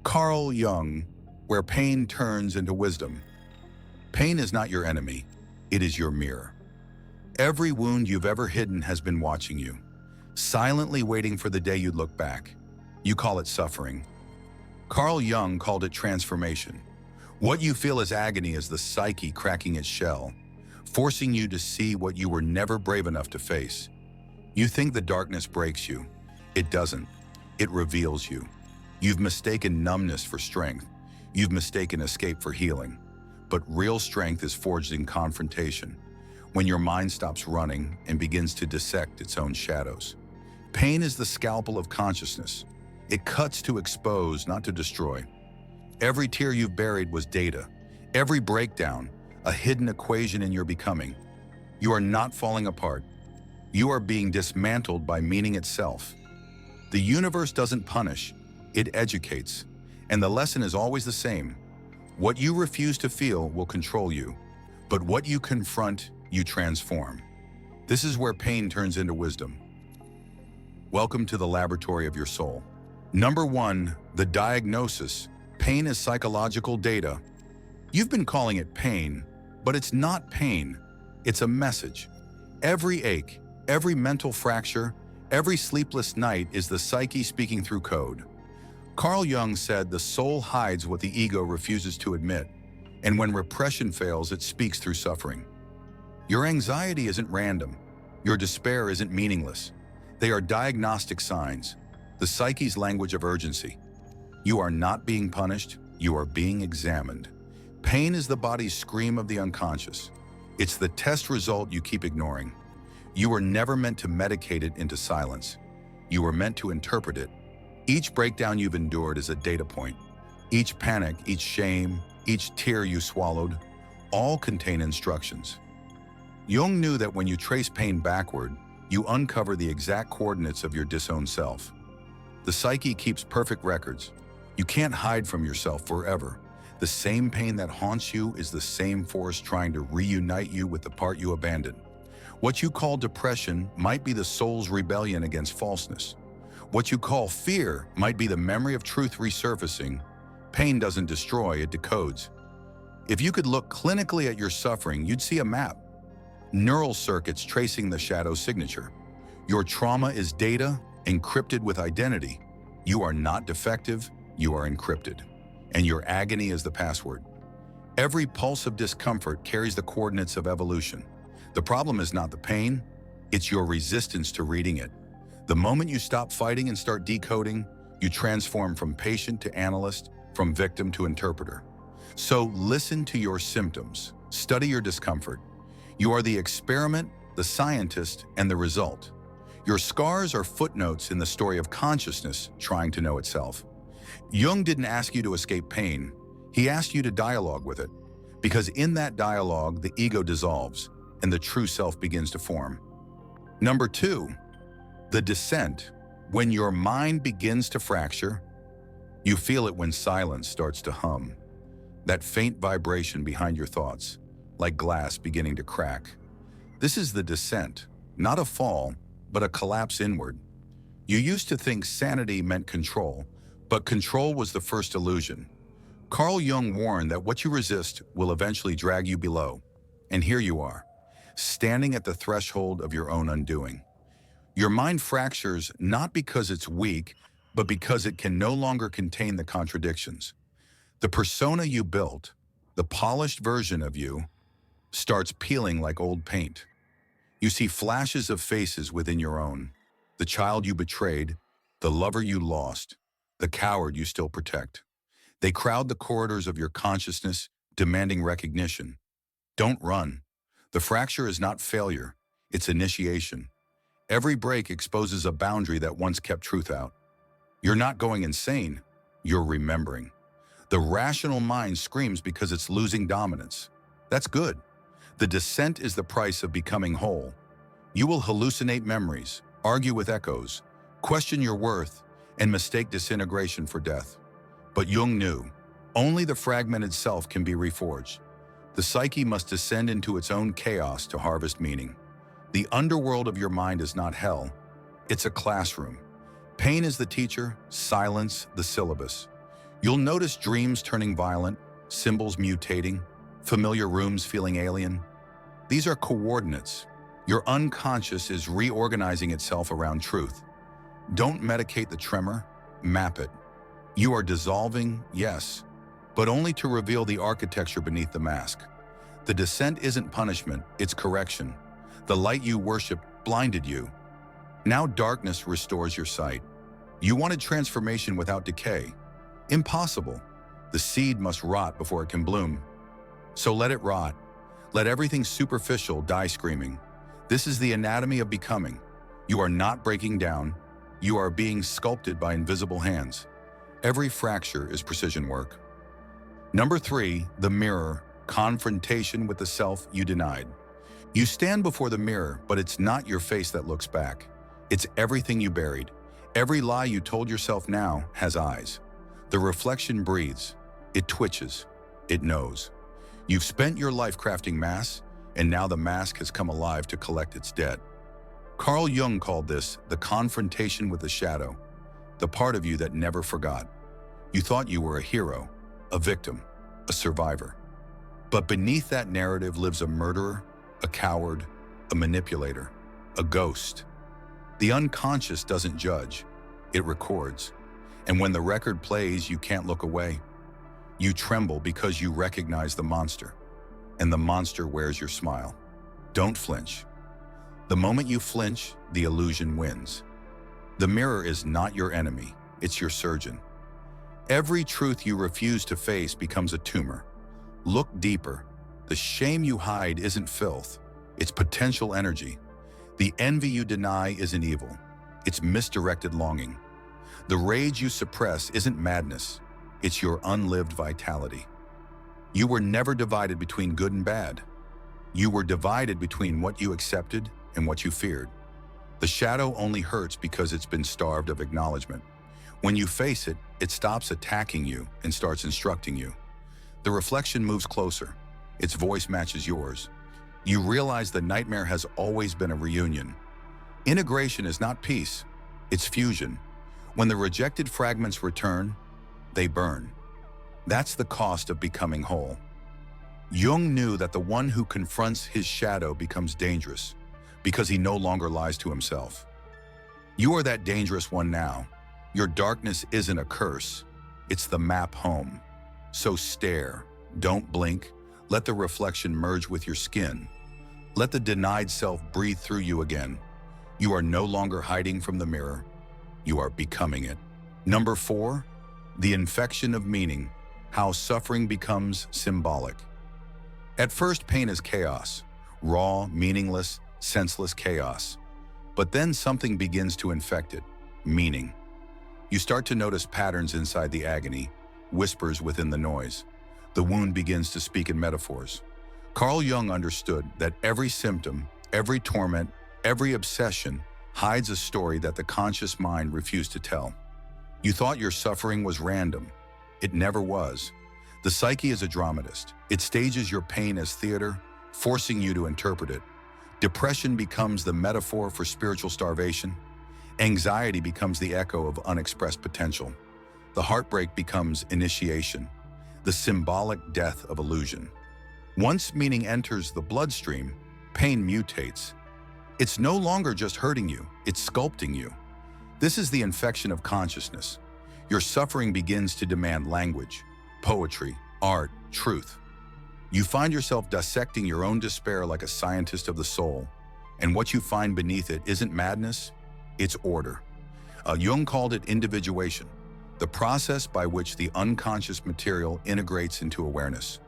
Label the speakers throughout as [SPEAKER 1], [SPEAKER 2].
[SPEAKER 1] Carl Jung, where pain turns into wisdom. Pain is not your enemy, it is your mirror. Every wound you've ever hidden has been watching you, silently waiting for the day you'd look back. You call it suffering. Carl Jung called it transformation. What you feel as agony is the psyche cracking its shell, forcing you to see what you were never brave enough to face. You think the darkness breaks you. It doesn't. It reveals you. You've mistaken numbness for strength. You've mistaken escape for healing. But real strength is forged in confrontation, when your mind stops running and begins to dissect its own shadows. Pain is the scalpel of consciousness. It cuts to expose, not to destroy. Every tear you've buried was data. Every breakdown, a hidden equation in your becoming. You are not falling apart. You are being dismantled by meaning itself. The universe doesn't punish, it educates. And the lesson is always the same. What you refuse to feel will control you, but what you confront, you transform. This is where pain turns into wisdom. Welcome to the laboratory of your soul. Number 1, the diagnosis. Pain is psychological data. You've been calling it pain, but it's not pain. It's a message. Every ache, every mental fracture, every sleepless night is the psyche speaking through code. Carl Jung said the soul hides what the ego refuses to admit, and when repression fails, it speaks through suffering. Your anxiety isn't random. Your despair isn't meaningless. They are diagnostic signs, the psyche's language of urgency. You are not being punished, you are being examined. Pain is the body's scream of the unconscious. It's the test result you keep ignoring. You were never meant to medicate it into silence. You were meant to interpret it. Each breakdown you've endured is a data point. Each panic, each shame, each tear you swallowed, all contain instructions. Jung knew that when you trace pain backward, you uncover the exact coordinates of your disowned self. The psyche keeps perfect records. You can't hide from yourself forever. The same pain that haunts you is the same force trying to reunite you with the part you abandoned. What you call depression might be the soul's rebellion against falseness. What you call fear might be the memory of truth resurfacing. Pain doesn't destroy, it decodes. If you could look clinically at your suffering, you'd see a map. Neural circuits tracing the shadow signature. Your trauma is data encrypted with identity. You are not defective, you are encrypted. And your agony is the password. Every pulse of discomfort carries the coordinates of evolution. The problem is not the pain, it's your resistance to reading it. The moment you stop fighting and start decoding, you transform from patient to analyst, from victim to interpreter. So listen to your symptoms, study your discomfort. You are the experiment, the scientist, and the result. Your scars are footnotes in the story of consciousness trying to know itself. Jung didn't ask you to escape pain, he asked you to dialogue with it. Because in that dialogue, the ego dissolves and the true self begins to form. Number 2, the descent. When your mind begins to fracture, you feel it when silence starts to hum. That faint vibration behind your thoughts, like glass beginning to crack. This is the descent, not a fall, but a collapse inward. You used to think sanity meant control, but control was the first illusion. Carl Jung warned that what you resist will eventually drag you below. And here you are, standing at the threshold of your own undoing. Your mind fractures not because it's weak, but because it can no longer contain the contradictions. The persona you built, the polished version of you, starts peeling like old paint. You see flashes of faces within your own. The child you betrayed, the lover you lost, the coward you still protect. They crowd the corridors of your consciousness, demanding recognition. Don't run. The fracture is not failure, it's initiation. Every break exposes a boundary that once kept truth out. You're not going insane, you're remembering. The rational mind screams because it's losing dominance. That's good. The descent is the price of becoming whole. You will hallucinate memories, argue with echoes, question your worth, and mistake disintegration for death. But Jung knew, only the fragmented self can be reforged. The psyche must descend into its own chaos to harvest meaning. The underworld of your mind is not hell, it's a classroom. Pain is the teacher, silence the syllabus. You'll notice dreams turning violent, symbols mutating, familiar rooms feeling alien. These are coordinates. Your unconscious is reorganizing itself around truth. Don't medicate the tremor, map it. You are dissolving, yes, but only to reveal the architecture beneath the mask. The descent isn't punishment, it's correction. The light you worship blinded you. Now darkness restores your sight. You wanted transformation without decay. Impossible. The seed must rot before it can bloom. So let it rot. Let everything superficial die screaming. This is the anatomy of becoming. You are not breaking down. You are being sculpted by invisible hands. Every fracture is precision work. Number 3, the mirror, confrontation with the self you denied. You stand before the mirror, but it's not your face that looks back. It's everything you buried. Every lie you told yourself now has eyes. The reflection breathes. It twitches. It knows. You've spent your life crafting masks, and now the mask has come alive to collect its debt. Carl Jung called this the confrontation with the shadow, the part of you that never forgot. You thought you were a hero, a victim, a survivor. But beneath that narrative lives a murderer, a coward, a manipulator, a ghost. The unconscious doesn't judge, it records. And when the record plays, you can't look away. You tremble because you recognize the monster, and the monster wears your smile. Don't flinch. The moment you flinch, the illusion wins. The mirror is not your enemy, it's your surgeon. Every truth you refuse to face becomes a tumor. Look deeper. The shame you hide isn't filth, it's potential energy. The envy you deny isn't evil, it's misdirected longing. The rage you suppress isn't madness, it's your unlived vitality. You were never divided between good and bad. You were divided between what you accepted and what you feared. The shadow only hurts because it's been starved of acknowledgement. When you face it, it stops attacking you and starts instructing you. The reflection moves closer. Its voice matches yours. You realize the nightmare has always been a reunion. Integration is not peace, it's fusion. When the rejected fragments return, they burn. That's the cost of becoming whole. Jung knew that the one who confronts his shadow becomes dangerous because he no longer lies to himself. You are that dangerous one now. Your darkness isn't a curse, it's the map home. So stare, don't blink, let the reflection merge with your skin. Let the denied self breathe through you again. You are no longer hiding from the mirror, you are becoming it. Number 4, the infection of meaning, how suffering becomes symbolic. At first, pain is chaos, raw, meaningless, senseless chaos. But then something begins to infect it, meaning. You start to notice patterns inside the agony, whispers within the noise. The wound begins to speak in metaphors. Carl Jung understood that every symptom, every torment, every obsession hides a story that the conscious mind refused to tell. You thought your suffering was random. It never was. The psyche is a dramatist. It stages your pain as theater, forcing you to interpret it. Depression becomes the metaphor for spiritual starvation. Anxiety becomes the echo of unexpressed potential. The heartbreak becomes initiation, the symbolic death of illusion. Once meaning enters the bloodstream, pain mutates. It's no longer just hurting you, it's sculpting you. This is the infection of consciousness. Your suffering begins to demand language, poetry, art, truth. You find yourself dissecting your own despair like a scientist of the soul, and what you find beneath it isn't madness, it's order. Jung called it individuation, the process by which the unconscious material integrates into awareness.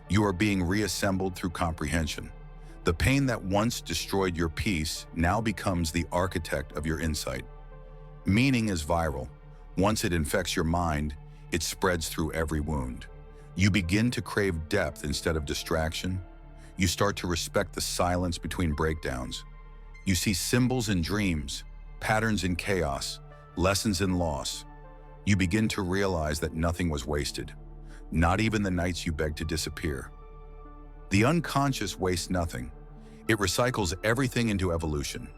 [SPEAKER 1] You are being reassembled through comprehension. The pain that once destroyed your peace now becomes the architect of your insight. Meaning is viral. Once it infects your mind, it spreads through every wound. You begin to crave depth instead of distraction. You start to respect the silence between breakdowns. You see symbols in dreams, patterns in chaos, lessons in loss. You begin to realize that nothing was wasted, not even the nights you begged to disappear. The unconscious wastes nothing. It recycles everything into evolution.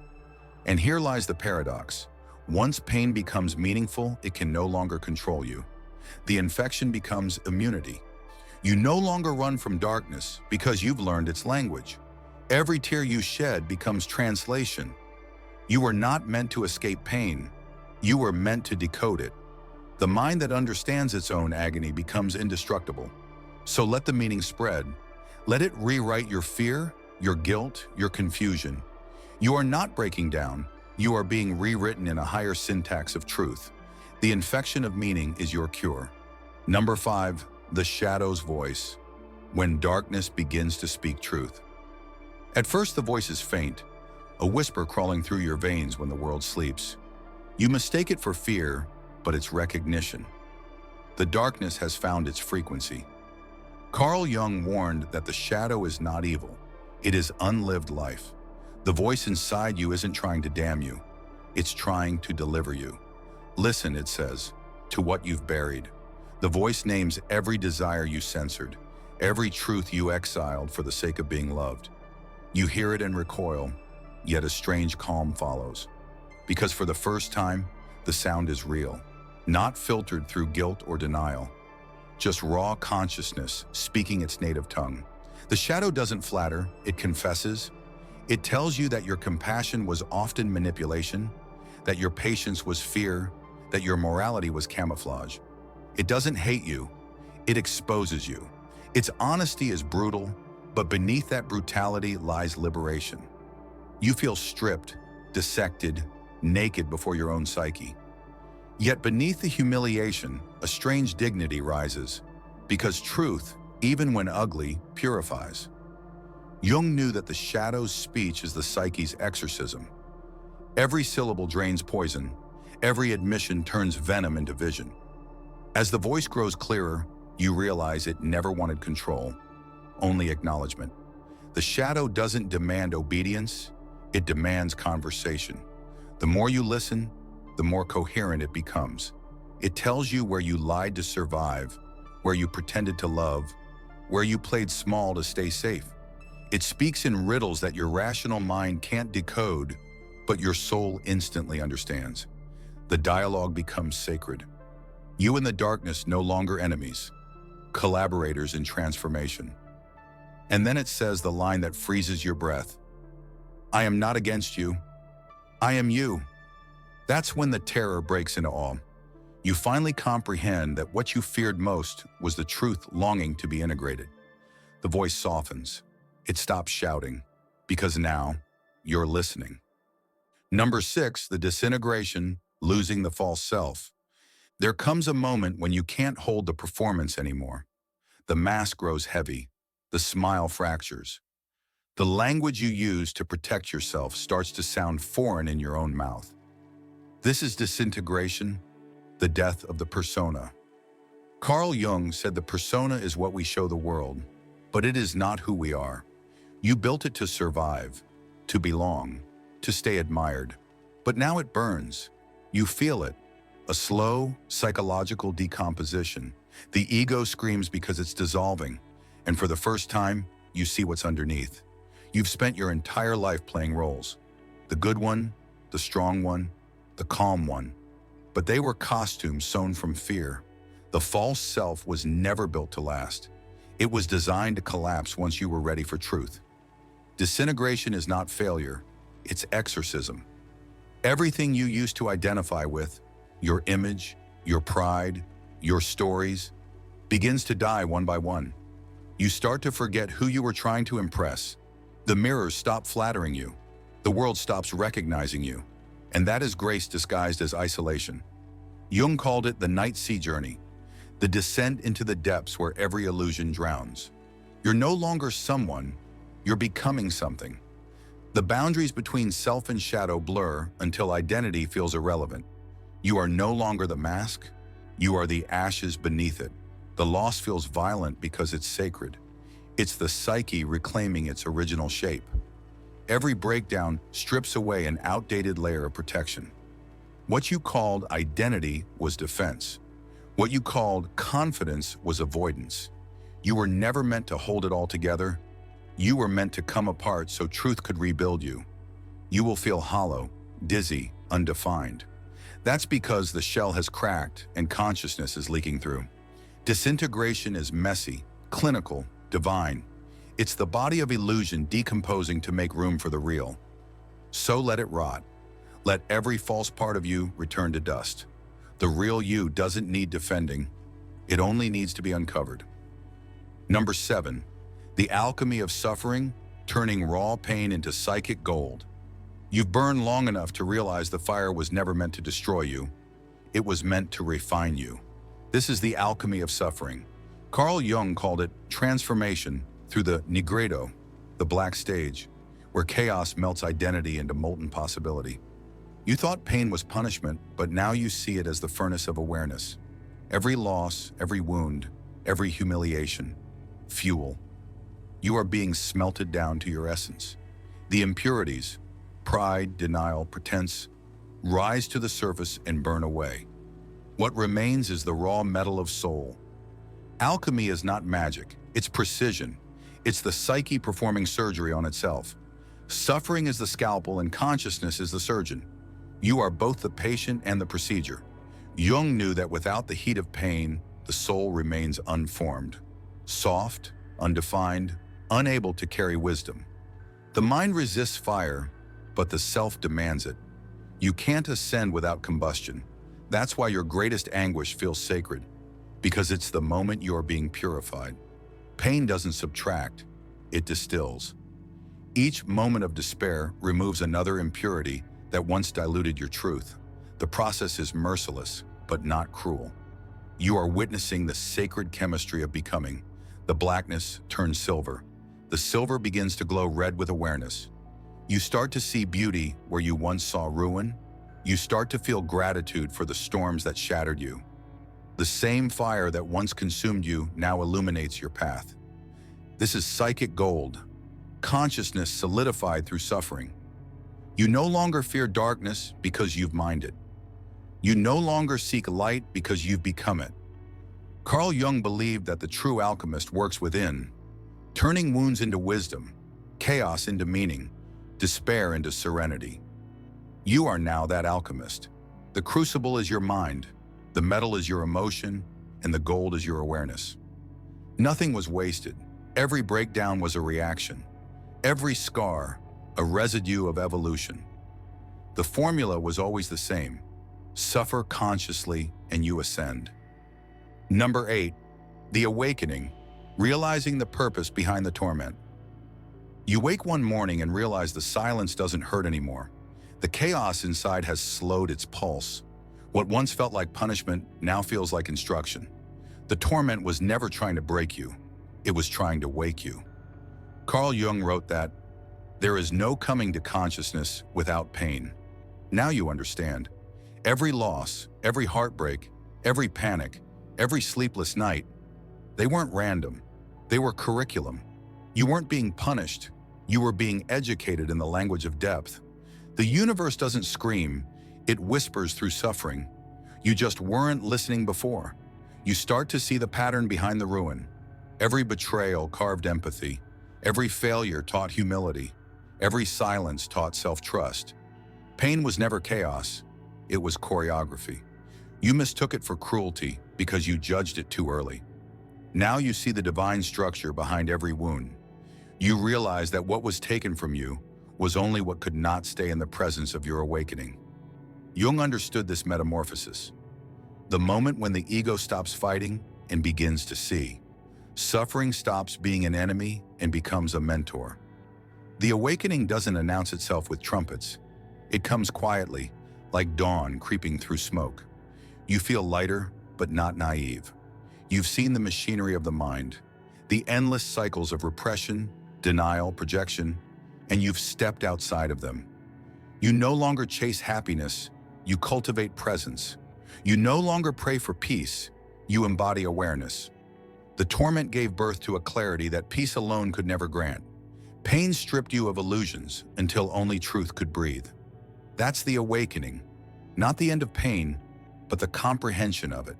[SPEAKER 1] And here lies the paradox. Once pain becomes meaningful, it can no longer control you. The infection becomes immunity. You no longer run from darkness because you've learned its language. Every tear you shed becomes translation. You were not meant to escape pain. You were meant to decode it. The mind that understands its own agony becomes indestructible. So let the meaning spread. Let it rewrite your fear, your guilt, your confusion. You are not breaking down. You are being rewritten in a higher syntax of truth. The infection of meaning is your cure. Number 5, the shadow's voice. When darkness begins to speak truth. At first the voice is faint, a whisper crawling through your veins when the world sleeps. You mistake it for fear, but it's recognition. The darkness has found its frequency. Carl Jung warned that the shadow is not evil. It is unlived life. The voice inside you isn't trying to damn you. It's trying to deliver you. Listen, it says, to what you've buried. The voice names every desire you censored, every truth you exiled for the sake of being loved. You hear it and recoil, yet a strange calm follows. Because for the first time, the sound is real, not filtered through guilt or denial. Just raw consciousness speaking its native tongue. The shadow doesn't flatter, it confesses. It tells you that your compassion was often manipulation, that your patience was fear, that your morality was camouflage. It doesn't hate you, it exposes you. Its honesty is brutal, but beneath that brutality lies liberation. You feel stripped, dissected, naked before your own psyche. Yet beneath the humiliation, a strange dignity rises, because truth, even when ugly, purifies. Jung knew that the shadow's speech is the psyche's exorcism. Every syllable drains poison, every admission turns venom into vision. As the voice grows clearer, you realize it never wanted control, only acknowledgement. The shadow doesn't demand obedience, it demands conversation. The more you listen, the more coherent it becomes. It tells you where you lied to survive, where you pretended to love, where you played small to stay safe. It speaks in riddles that your rational mind can't decode, but your soul instantly understands. The dialogue becomes sacred. You and the darkness no longer enemies, collaborators in transformation. And then it says the line that freezes your breath. I am not against you. I am you. That's when the terror breaks into awe. You finally comprehend that what you feared most was the truth longing to be integrated. The voice softens. It stops shouting, because now you're listening. Number 6, the disintegration, losing the false self. There comes a moment when you can't hold the performance anymore. The mask grows heavy. The smile fractures. The language you use to protect yourself starts to sound foreign in your own mouth. This is disintegration, the death of the persona. Carl Jung said the persona is what we show the world, but it is not who we are. You built it to survive, to belong, to stay admired. But now it burns. You feel it. A slow, psychological decomposition. The ego screams because it's dissolving, and for the first time, you see what's underneath. You've spent your entire life playing roles. The good one, the strong one, the calm one. But they were costumes sewn from fear. The false self was never built to last. It was designed to collapse once you were ready for truth. Disintegration is not failure, it's exorcism. Everything you used to identify with, your image, your pride, your stories, begins to die one by one. You start to forget who you were trying to impress. The mirrors stop flattering you. The world stops recognizing you. And that is grace disguised as isolation. Jung called it the night sea journey, the descent into the depths where every illusion drowns. You're no longer someone, you're becoming something. The boundaries between self and shadow blur until identity feels irrelevant. You are no longer the mask, you are the ashes beneath it. The loss feels violent because it's sacred. It's the psyche reclaiming its original shape. Every breakdown strips away an outdated layer of protection. What you called identity was defense. What you called confidence was avoidance. You were never meant to hold it all together. You were meant to come apart so truth could rebuild you. You will feel hollow, dizzy, undefined. That's because the shell has cracked and consciousness is leaking through. Disintegration is messy, clinical, divine. It's the body of illusion decomposing to make room for the real. So let it rot. Let every false part of you return to dust. The real you doesn't need defending. It only needs to be uncovered. Number 7, the alchemy of suffering, turning raw pain into psychic gold. You've burned long enough to realize the fire was never meant to destroy you. It was meant to refine you. This is the alchemy of suffering. Carl Jung called it transformation through the negredo, the black stage, where chaos melts identity into molten possibility. You thought pain was punishment, but now you see it as the furnace of awareness. Every loss, every wound, every humiliation, fuel. You are being smelted down to your essence. The impurities, pride, denial, pretense, rise to the surface and burn away. What remains is the raw metal of soul. Alchemy is not magic, it's precision. It's the psyche performing surgery on itself. Suffering is the scalpel and consciousness is the surgeon. You are both the patient and the procedure. Jung knew that without the heat of pain, the soul remains unformed, soft, undefined, unable to carry wisdom. The mind resists fire, but the self demands it. You can't ascend without combustion. That's why your greatest anguish feels sacred, because it's the moment you are being purified. Pain doesn't subtract, it distills. Each moment of despair removes another impurity that once diluted your truth. The process is merciless, but not cruel. You are witnessing the sacred chemistry of becoming. The blackness turns silver. The silver begins to glow red with awareness. You start to see beauty where you once saw ruin. You start to feel gratitude for the storms that shattered you. The same fire that once consumed you now illuminates your path. This is psychic gold, consciousness solidified through suffering. You no longer fear darkness because you've mined it. You no longer seek light because you've become it. Carl Jung believed that the true alchemist works within, turning wounds into wisdom, chaos into meaning, despair into serenity. You are now that alchemist. The crucible is your mind, the metal is your emotion, and the gold is your awareness. Nothing was wasted. Every breakdown was a reaction. Every scar, a residue of evolution. The formula was always the same. Suffer consciously and you ascend. Number 8, the awakening, realizing the purpose behind the torment. You wake one morning and realize the silence doesn't hurt anymore. The chaos inside has slowed its pulse. What once felt like punishment now feels like instruction. The torment was never trying to break you. It was trying to wake you. Carl Jung wrote that, "There is no coming to consciousness without pain." Now you understand. Every loss, every heartbreak, every panic, every sleepless night, they weren't random. They were curriculum. You weren't being punished. You were being educated in the language of depth. The universe doesn't scream. It whispers through suffering. You just weren't listening before. You start to see the pattern behind the ruin. Every betrayal carved empathy. Every failure taught humility. Every silence taught self-trust. Pain was never chaos. It was choreography. You mistook it for cruelty because you judged it too early. Now you see the divine structure behind every wound. You realize that what was taken from you was only what could not stay in the presence of your awakening. Jung understood this metamorphosis. The moment when the ego stops fighting and begins to see. Suffering stops being an enemy and becomes a mentor. The awakening doesn't announce itself with trumpets. It comes quietly, like dawn creeping through smoke. You feel lighter, but not naive. You've seen the machinery of the mind, the endless cycles of repression, denial, projection, and you've stepped outside of them. You no longer chase happiness, you cultivate presence. You no longer pray for peace, you embody awareness. The torment gave birth to a clarity that peace alone could never grant. Pain stripped you of illusions until only truth could breathe. That's the awakening, not the end of pain, but the comprehension of it.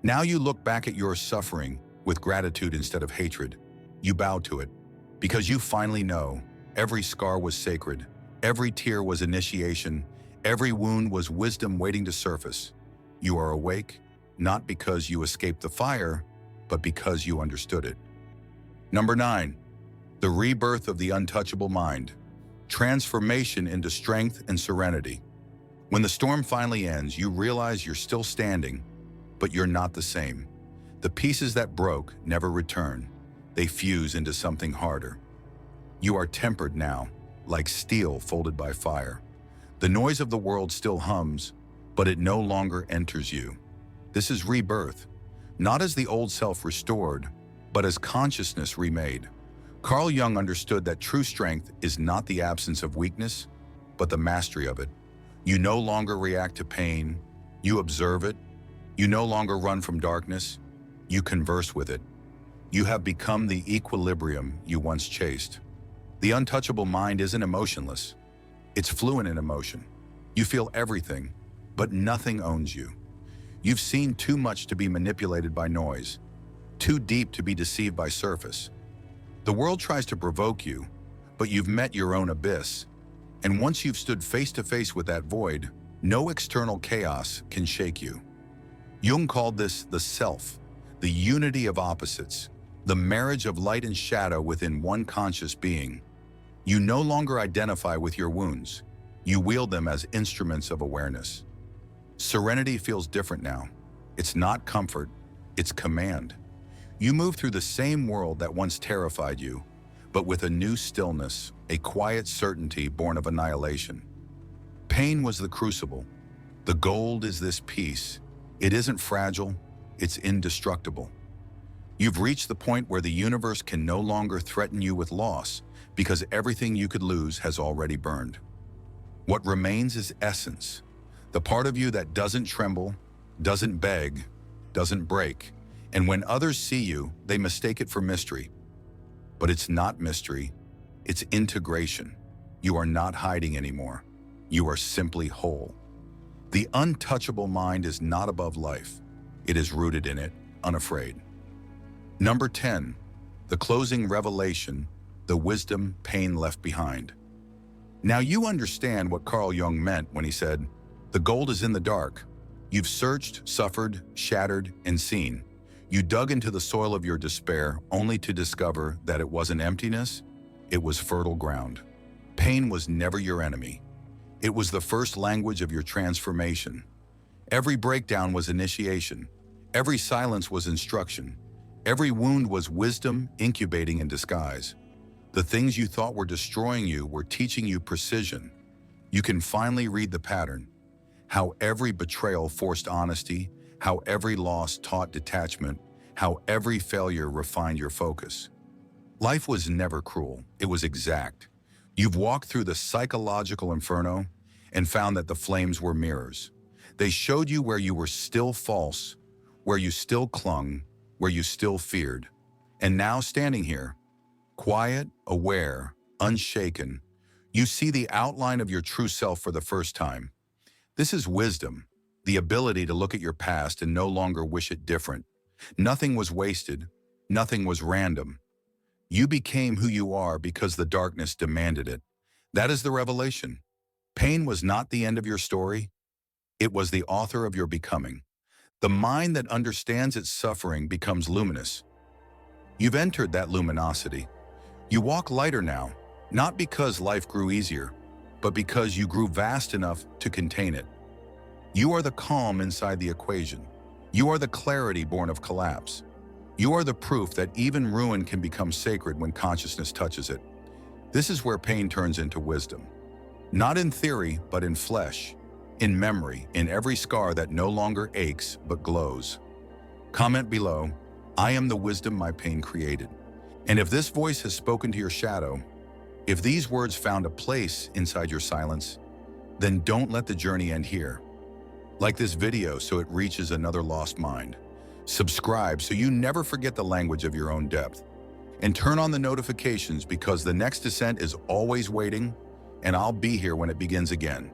[SPEAKER 1] Now you look back at your suffering with gratitude instead of hatred. You bow to it, because you finally know every scar was sacred, every tear was initiation, Every wound was wisdom waiting to surface. You are awake, not because you escaped the fire, but because you understood it. Number 9. The rebirth of the untouchable mind. Transformation into strength and serenity. When the storm finally ends, you realize you're still standing, but you're not the same. The pieces that broke never return. They fuse into something harder. You are tempered now, like steel folded by fire. The noise of the world still hums, but it no longer enters you. This is rebirth, not as the old self restored, but as consciousness remade. Carl Jung understood that true strength is not the absence of weakness, but the mastery of it. You no longer react to pain, you observe it. You no longer run from darkness, you converse with it. You have become the equilibrium you once chased. The untouchable mind isn't emotionless. It's fluent in emotion. You feel everything, but nothing owns you. You've seen too much to be manipulated by noise, too deep to be deceived by surface. The world tries to provoke you, but you've met your own abyss. And once you've stood face to face with that void, no external chaos can shake you. Jung called this the self, the unity of opposites, the marriage of light and shadow within one conscious being. You no longer identify with your wounds. You wield them as instruments of awareness. Serenity feels different now. It's not comfort, it's command. You move through the same world that once terrified you, but with a new stillness, a quiet certainty born of annihilation. Pain was the crucible. The gold is this peace. It isn't fragile, it's indestructible. You've reached the point where the universe can no longer threaten you with loss because everything you could lose has already burned. What remains is essence, the part of you that doesn't tremble, doesn't beg, doesn't break. And when others see you, they mistake it for mystery. But it's not mystery, it's integration. You are not hiding anymore. You are simply whole. The untouchable mind is not above life. It is rooted in it, unafraid. Number 10, the closing revelation, the wisdom pain left behind. Now you understand what Carl Jung meant when he said, "The gold is in the dark." You've searched, suffered, shattered, and seen. You dug into the soil of your despair only to discover that it wasn't emptiness, it was fertile ground. Pain was never your enemy. It was the first language of your transformation. Every breakdown was initiation. Every silence was instruction. Every wound was wisdom incubating in disguise. The things you thought were destroying you were teaching you precision. You can finally read the pattern. How every betrayal forced honesty, how every loss taught detachment, how every failure refined your focus. Life was never cruel, it was exact. You've walked through the psychological inferno and found that the flames were mirrors. They showed you where you were still false, where you still clung, where you still feared. And now standing here, quiet, aware, unshaken, you see the outline of your true self for the first time. This is wisdom, the ability to look at your past and no longer wish it different. Nothing was wasted, nothing was random. You became who you are because the darkness demanded it. That is the revelation. Pain was not the end of your story, it was the author of your becoming. The mind that understands its suffering becomes luminous. You've entered that luminosity. You walk lighter now, not because life grew easier, but because you grew vast enough to contain it. You are the calm inside the equation. You are the clarity born of collapse. You are the proof that even ruin can become sacred when consciousness touches it. This is where pain turns into wisdom. Not in theory, but in flesh, in memory, in every scar that no longer aches but glows. Comment below, "I am the wisdom my pain created." And if this voice has spoken to your shadow, if these words found a place inside your silence, then don't let the journey end here. Like this video so it reaches another lost mind. Subscribe so you never forget the language of your own depth. And turn on the notifications because the next descent is always waiting, and I'll be here when it begins again.